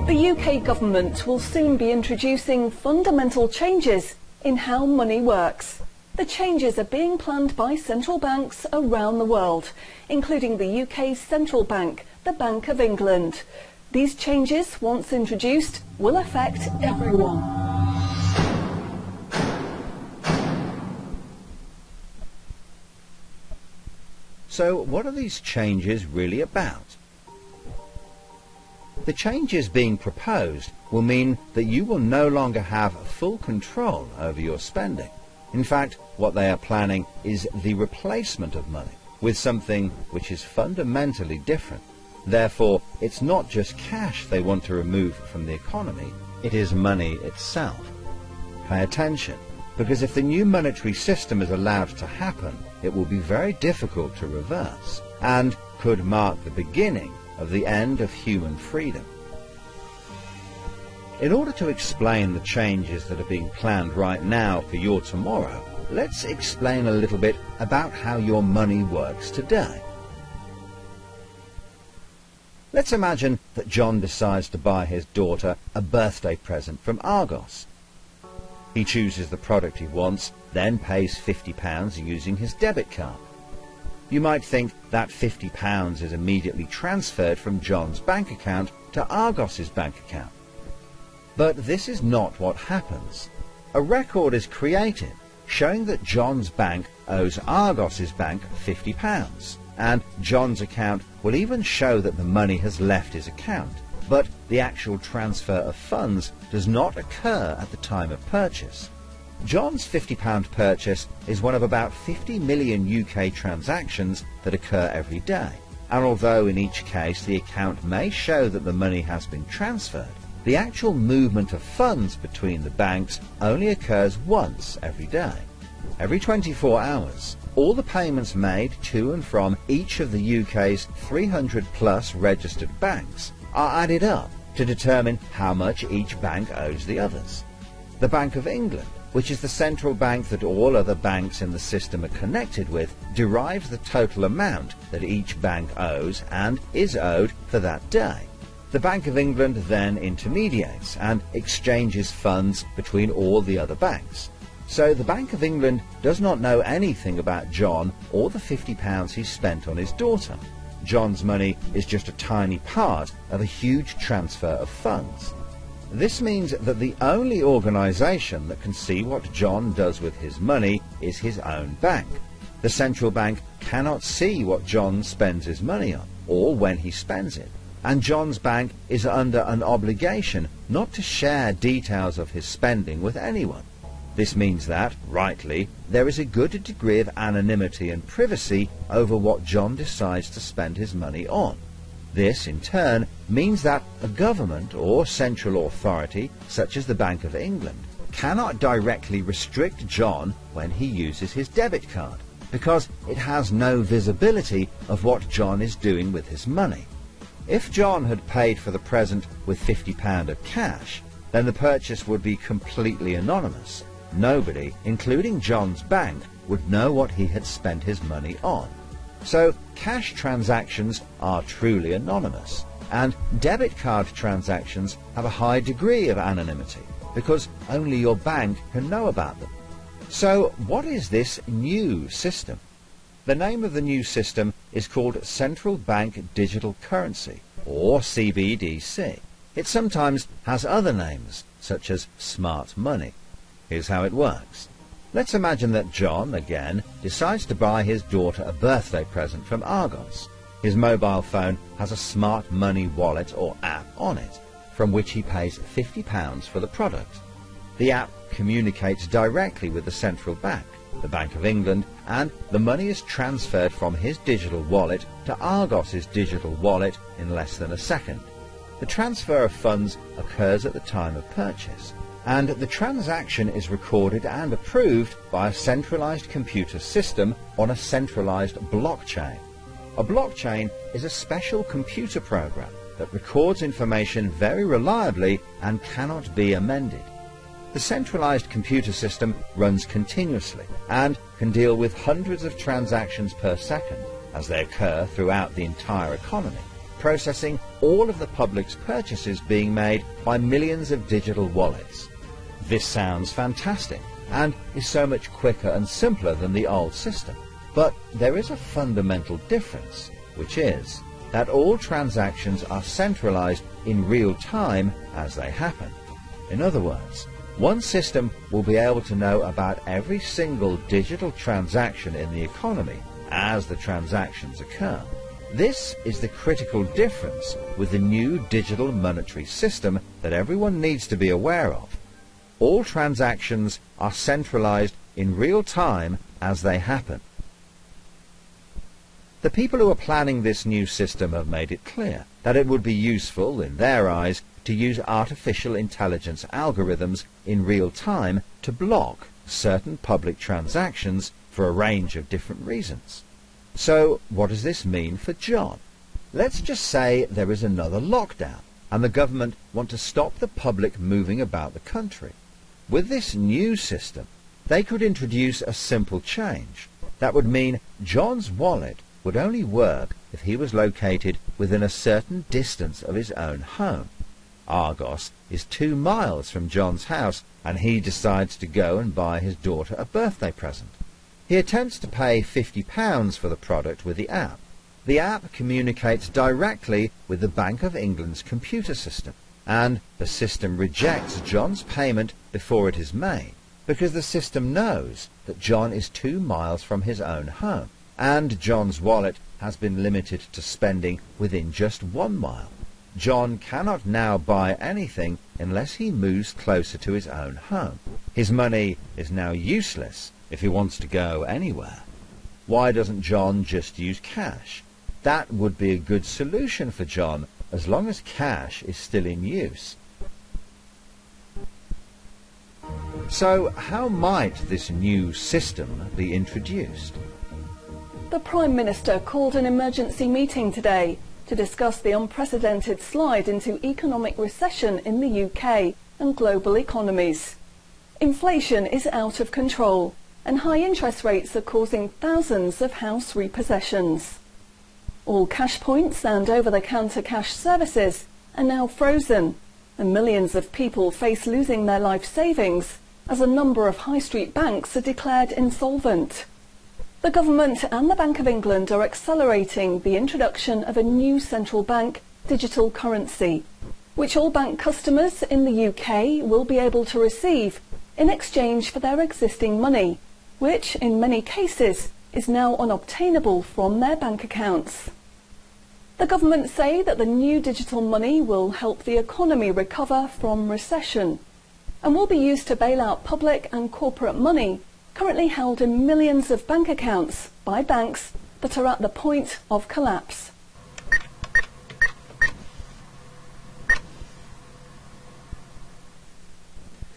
The UK government will soon be introducing fundamental changes in how money works. The changes are being planned by central banks around the world, including the UK's central bank, the Bank of England. These changes, once introduced, will affect everyone. So what are these changes really about? The changes being proposed will mean that you will no longer have full control over your spending. In fact, what they are planning is the replacement of money with something which is fundamentally different. Therefore, it's not just cash they want to remove from the economy, it is money itself. Pay attention, because if the new monetary system is allowed to happen, it will be very difficult to reverse, and could mark the beginning of the end of human freedom. In order to explain the changes that are being planned right now for your tomorrow, let's explain a little bit about how your money works today. Let's imagine that John decides to buy his daughter a birthday present from Argos. He chooses the product he wants, then pays £50 using his debit card. You might think that £50 is immediately transferred from John's bank account to Argos's bank account. But this is not what happens. A record is created showing that John's bank owes Argos's bank £50, and John's account will even show that the money has left his account, but the actual transfer of funds does not occur at the time of purchase. John's £50 purchase is one of about 50 million UK transactions that occur every day, and although in each case the account may show that the money has been transferred, the actual movement of funds between the banks only occurs once every day. Every 24 hours, all the payments made to and from each of the UK's 300 plus registered banks are added up to determine how much each bank owes the others. The Bank of England, which is the central bank that all other banks in the system are connected with, derives the total amount that each bank owes and is owed for that day. The Bank of England then intermediates and exchanges funds between all the other banks. So the Bank of England does not know anything about John or the £50 he spent on his daughter. John's money is just a tiny part of a huge transfer of funds. This means that the only organisation that can see what John does with his money is his own bank. The central bank cannot see what John spends his money on, or when he spends it, and John's bank is under an obligation not to share details of his spending with anyone. This means that, rightly, there is a good degree of anonymity and privacy over what John decides to spend his money on. This, in turn, means that a government or central authority, such as the Bank of England, cannot directly restrict John when he uses his debit card, because it has no visibility of what John is doing with his money. If John had paid for the present with £50 of cash, then the purchase would be completely anonymous. Nobody, including John's bank, would know what he had spent his money on. So cash transactions are truly anonymous, and debit card transactions have a high degree of anonymity, because only your bank can know about them. So what is this new system? The name of the new system is called Central Bank Digital Currency, or CBDC. It sometimes has other names, such as smart money. Here's how it works. Let's imagine that John, again, decides to buy his daughter a birthday present from Argos. His mobile phone has a smart money wallet or app on it, from which he pays £50 for the product. The app communicates directly with the central bank, the Bank of England, and the money is transferred from his digital wallet to Argos's digital wallet in less than a second. The transfer of funds occurs at the time of purchase, and the transaction is recorded and approved by a centralized computer system on a centralized blockchain. A blockchain is a special computer program that records information very reliably and cannot be amended. The centralized computer system runs continuously and can deal with hundreds of transactions per second as they occur throughout the entire economy. processing all of the public's purchases being made by millions of digital wallets. This sounds fantastic and is so much quicker and simpler than the old system. But there is a fundamental difference, which is that all transactions are centralized in real time as they happen. In other words, one system will be able to know about every single digital transaction in the economy as the transactions occur. This is the critical difference with the new digital monetary system that everyone needs to be aware of. All transactions are centralized in real time as they happen. The people who are planning this new system have made it clear that it would be useful, in their eyes, to use artificial intelligence algorithms in real time to block certain public transactions for a range of different reasons. So what does this mean for John? Let's just say there is another lockdown and the government want to stop the public moving about the country. With this new system, they could introduce a simple change. That would mean John's wallet would only work if he was located within a certain distance of his own home. Argos is 2 miles from John's house, and he decides to go and buy his daughter a birthday present. He attempts to pay £50 for the product with the app. The app communicates directly with the Bank of England's computer system, and the system rejects John's payment before it is made, because the system knows that John is 2 miles from his own home, and John's wallet has been limited to spending within just 1 mile. John cannot now buy anything unless he moves closer to his own home. His money is now useless if he wants to go anywhere. Why doesn't John just use cash? That would be a good solution for John, as long as cash is still in use. So how might this new system be introduced? The Prime Minister called an emergency meeting today to discuss the unprecedented slide into economic recession in the UK and global economies. Inflation is out of control, and high interest rates are causing thousands of house repossessions. All cash points and over-the-counter cash services are now frozen, and millions of people face losing their life savings as a number of high street banks are declared insolvent. The government and the Bank of England are accelerating the introduction of a new central bank digital currency, which all bank customers in the UK will be able to receive in exchange for their existing money, which in many cases is now unobtainable from their bank accounts. The government say that the new digital money will help the economy recover from recession and will be used to bail out public and corporate money currently held in millions of bank accounts by banks that are at the point of collapse.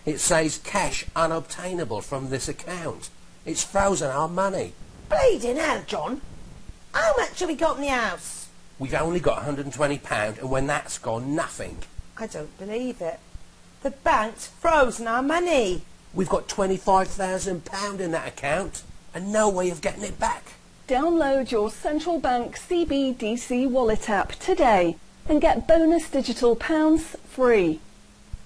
It says cash unobtainable from this account. It's frozen our money. Bleeding hell, John. How much have we got in the house? We've only got £120, and when that's gone, nothing. I don't believe it. The bank's frozen our money. We've got £25,000 in that account, and no way of getting it back. Download your central bank CBDC wallet app today and get bonus digital pounds free.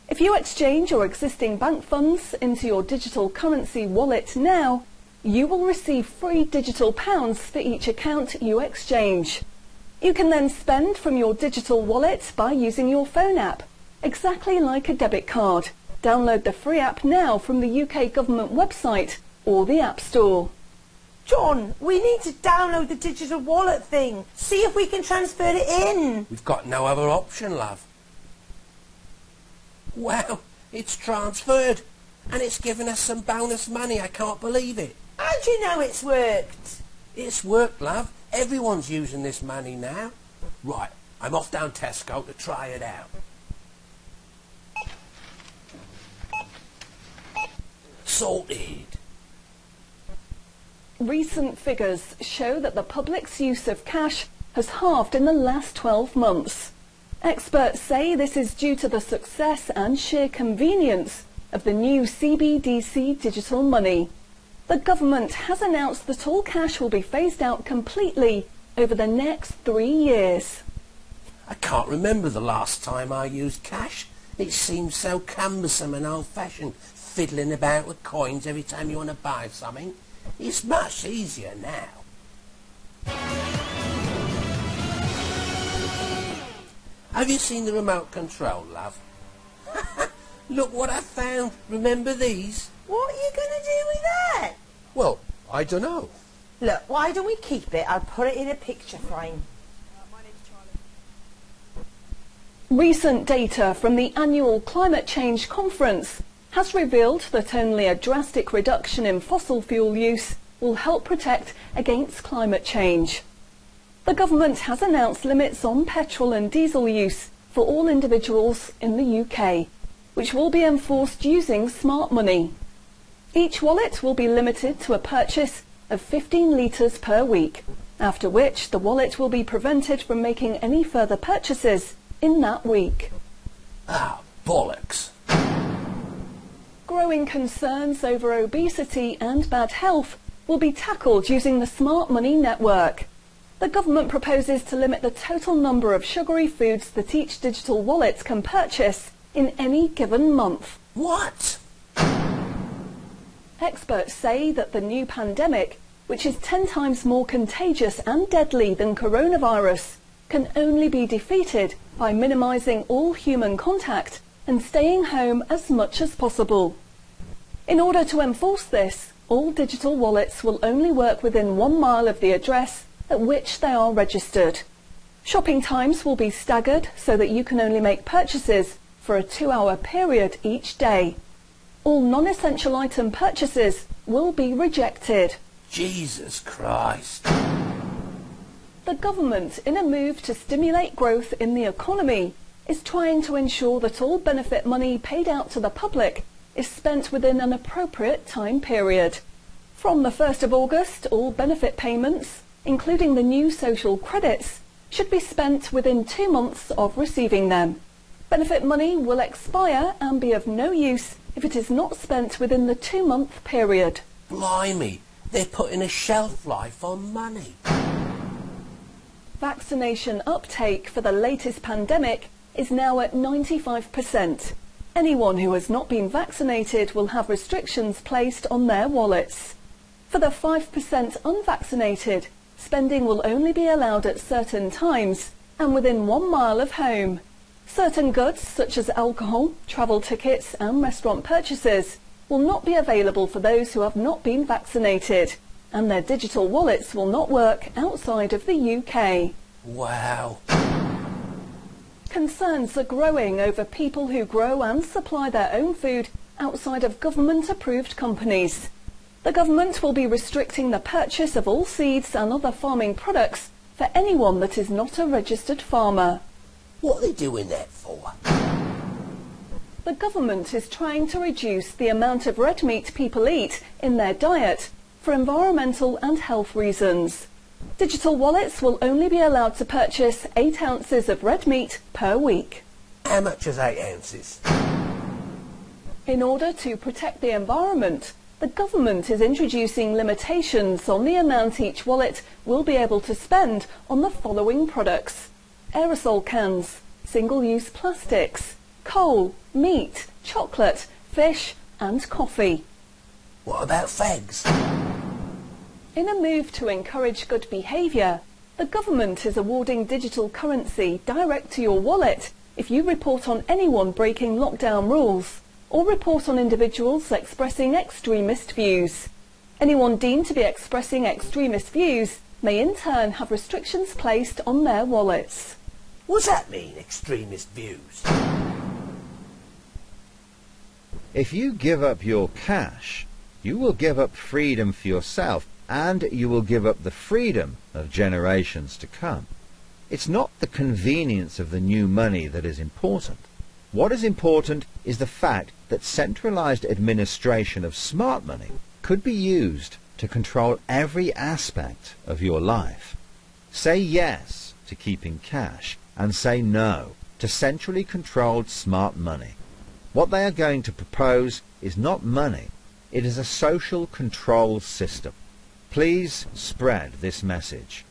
If you exchange your existing bank funds into your digital currency wallet now, you will receive free digital pounds for each account you exchange. You can then spend from your digital wallet by using your phone app, exactly like a debit card. Download the free app now from the UK government website or the App Store. John, we need to download the digital wallet thing. See if we can transfer it in. We've got no other option, love. Wow, it's transferred, and it's given us some bonus money. I can't believe it. How do you know it's worked? It's worked, love. Everyone's using this money now. Right, I'm off down Tesco to try it out. Sorted. Recent figures show that the public's use of cash has halved in the last 12 months. Experts say this is due to the success and sheer convenience of the new CBDC digital money. The government has announced that all cash will be phased out completely over the next 3 years. I can't remember the last time I used cash. It seems so cumbersome and old-fashioned, fiddling about with coins every time you want to buy something. It's much easier now. Have you seen the remote control, love? Look what I found. Remember these? What are you going to do with that? Well, I don't know. Look, why don't we keep it? I'll put it in a picture frame. Recent data from the annual Climate Change Conference has revealed that only a drastic reduction in fossil fuel use will help protect against climate change. The government has announced limits on petrol and diesel use for all individuals in the UK, which will be enforced using smart money. Each wallet will be limited to a purchase of 15 litres per week, after which the wallet will be prevented from making any further purchases in that week. Ah, bollocks. Growing concerns over obesity and bad health will be tackled using the Smart Money Network. The government proposes to limit the total number of sugary foods that each digital wallet can purchase in any given month. What? Experts say that the new pandemic, which is 10 times more contagious and deadly than coronavirus, can only be defeated by minimising all human contact and staying home as much as possible. In order to enforce this, all digital wallets will only work within 1 mile of the address at which they are registered. Shopping times will be staggered so that you can only make purchases for a 2-hour period each day. All non-essential item purchases will be rejected. Jesus Christ. The government, in a move to stimulate growth in the economy, is trying to ensure that all benefit money paid out to the public is spent within an appropriate time period. From the 1st of August, all benefit payments, including the new social credits, should be spent within 2 months of receiving them. Benefit money will expire and be of no use if it is not spent within the 2-month period. Blimey, they're putting a shelf life on money. Vaccination uptake for the latest pandemic is now at 95%. Anyone who has not been vaccinated will have restrictions placed on their wallets. For the 5% unvaccinated, spending will only be allowed at certain times and within 1 mile of home. Certain goods such as alcohol, travel tickets and restaurant purchases will not be available for those who have not been vaccinated, and their digital wallets will not work outside of the UK. Wow. Concerns are growing over people who grow and supply their own food outside of government-approved companies. The government will be restricting the purchase of all seeds and other farming products for anyone that is not a registered farmer. What are they doing that for? The government is trying to reduce the amount of red meat people eat in their diet for environmental and health reasons. Digital wallets will only be allowed to purchase 8 ounces of red meat per week. How much is 8 ounces? In order to protect the environment, the government is introducing limitations on the amount each wallet will be able to spend on the following products: aerosol cans, single-use plastics, coal, meat, chocolate, fish and coffee. What about fags? In a move to encourage good behaviour, the government is awarding digital currency direct to your wallet if you report on anyone breaking lockdown rules or report on individuals expressing extremist views. Anyone deemed to be expressing extremist views may in turn have restrictions placed on their wallets. What's that mean, extremist views? If you give up your cash, you will give up freedom for yourself, and you will give up the freedom of generations to come. It's not the convenience of the new money that is important. What is important is the fact that centralized administration of smart money could be used to control every aspect of your life. Say yes to keeping cash and say no to centrally controlled smart money. What they are going to propose is not money, it is a social control system. Please spread this message.